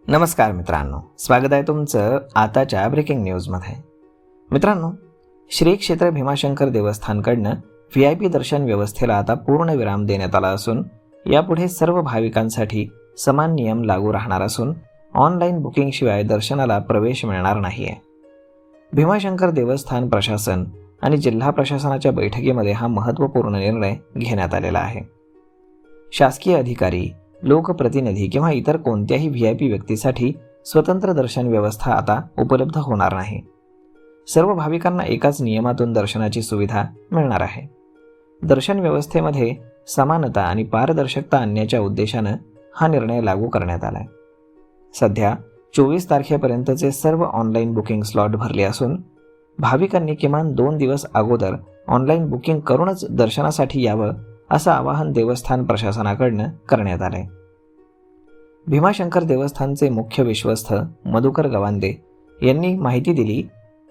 नमस्कार मित्रांनो, स्वागत आहे तुमचं आताच्या ब्रेकिंग न्यूजमध्ये. मित्रांनो, श्री क्षेत्र भीमाशंकर देवस्थानकडनं VIP दर्शन व्यवस्थेला आता पूर्ण विराम देण्यात आला असून यापुढे सर्व भाविकांसाठी समान नियम लागू राहणार असून ऑनलाईन बुकिंगशिवाय दर्शनाला प्रवेश मिळणार नाहीये. भीमाशंकर देवस्थान प्रशासन आणि जिल्हा प्रशासनाच्या बैठकीमध्ये हा महत्त्वपूर्ण निर्णय घेण्यात आलेला आहे. शासकीय अधिकारी, लोकप्रतिनिधी किंवा इतर कोणत्याही VIP व्यक्तीसाठी स्वतंत्र दर्शन व्यवस्था आता उपलब्ध होणार नाही. सर्व भाविकांना एकाच नियमातून दर्शनाची सुविधा मिळणार आहे. दर्शन व्यवस्थेमध्ये समानता आणि पारदर्शकता आणण्याच्या उद्देशानं हा निर्णय लागू करण्यात आला आहे. सध्या 24 तारखेपर्यंतचे सर्व ऑनलाईन बुकिंग स्लॉट भरले असून भाविकांनी किमान 2 दिवस अगोदर ऑनलाईन बुकिंग करूनच दर्शनासाठी यावं असं आवाहन देवस्थान प्रशासनाकडनं करण्यात आलंय. भीमाशंकर देवस्थानचे मुख्य विश्वस्त मधुकर गवांदे यांनी माहिती दिली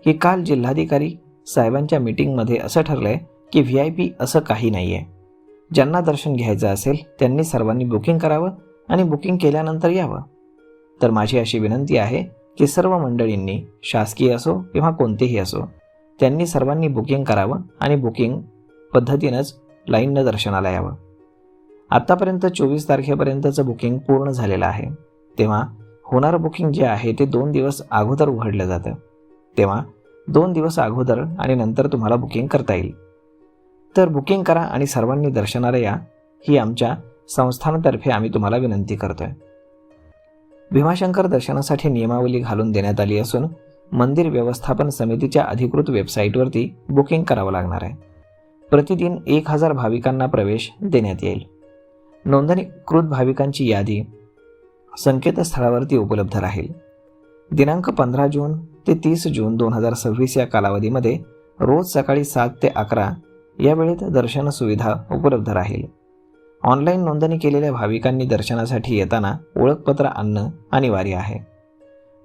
की काल जिल्हाधिकारी साहेबांच्या मीटिंगमध्ये असं ठरलंय की VIP असं काही नाहीये. ज्यांना दर्शन घ्यायचं असेल त्यांनी सर्वांनी बुकिंग करावं आणि बुकिंग केल्यानंतर यावं. तर माझी अशी विनंती आहे की सर्व मंडळींनी, शासकीय असो किंवा कोणतेही असो, त्यांनी सर्वांनी बुकिंग करावं आणि बुकिंग पद्धतीनंच लाईननं दर्शनाला यावं. आत्तापर्यंत 24 तारखेपर्यंतचं बुकिंग पूर्ण झालेलं आहे. तेव्हा होणारं बुकिंग जे आहे ते 2 दिवस अगोदर उघडलं जातं. तेव्हा 2 दिवस अगोदर आणि नंतर तुम्हाला बुकिंग करता येईल. तर बुकिंग करा आणि सर्वांनी दर्शनाला या, ही आमच्या संस्थानातर्फे आम्ही तुम्हाला विनंती करतोय. भीमाशंकर दर्शनासाठी नियमावली घालून देण्यात आली असून मंदिर व्यवस्थापन समितीच्या अधिकृत वेबसाईटवरती बुकिंग करावं लागणार आहे. प्रतिदिन 1000 भाविकांना प्रवेश देण्यात येईल. नोंदणीकृत भाविकांची यादी संकेतस्थळावरती उपलब्ध राहील. दिनांक 15 जून ते 30 जून 2026 या कालावधीमध्ये रोज सकाळी 7 ते 11 या वेळेत दर्शन सुविधा उपलब्ध राहील. ऑनलाईन नोंदणी केलेल्या भाविकांनी दर्शनासाठी येताना ओळखपत्र आणणं अनिवार्य आहे.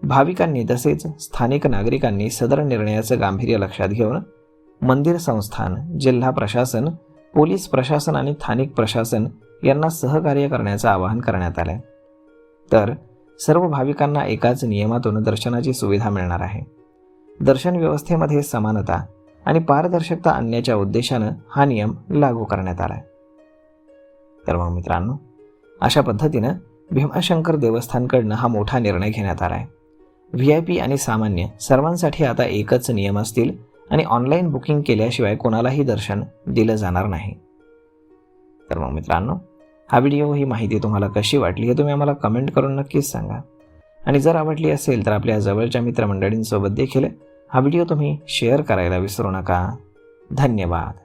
भाविकांनी तसेच स्थानिक नागरिकांनी सदर निर्णयाचं गांभीर्य लक्षात घेऊन मंदिर संस्थान, जिल्हा प्रशासन, पोलीस प्रशासन आणि स्थानिक प्रशासन यांना सहकार्य करण्याचं आवाहन करण्यात आलं. तर सर्व भाविकांना एकाच नियमातून दर्शनाची सुविधा मिळणार आहे. दर्शन व्यवस्थेमध्ये समानता आणि पारदर्शकता आणण्याच्या उद्देशानं हा नियम लागू करण्यात आला. तर मग मित्रांनो, अशा पद्धतीनं भीमाशंकर देवस्थानकडनं हा मोठा निर्णय घेण्यात आला आहे. VIP आणि सामान्य सर्वांसाठी आता एकच नियम असतील आणि ऑनलाईन बुकिंग केल्याशिवाय कोणालाही दर्शन दिलं जाणार नाही. तर मग मित्रांनो, हा व्हिडिओ, ही माहिती तुम्हाला कशी वाटली हे तुम्ही आम्हाला कमेंट करून नक्कीच सांगा. आणि जर आवडली असेल तर आपल्या जवळच्या मित्रमंडळींसोबत देखील हा व्हिडिओ तुम्ही शेअर करायला विसरू नका. धन्यवाद.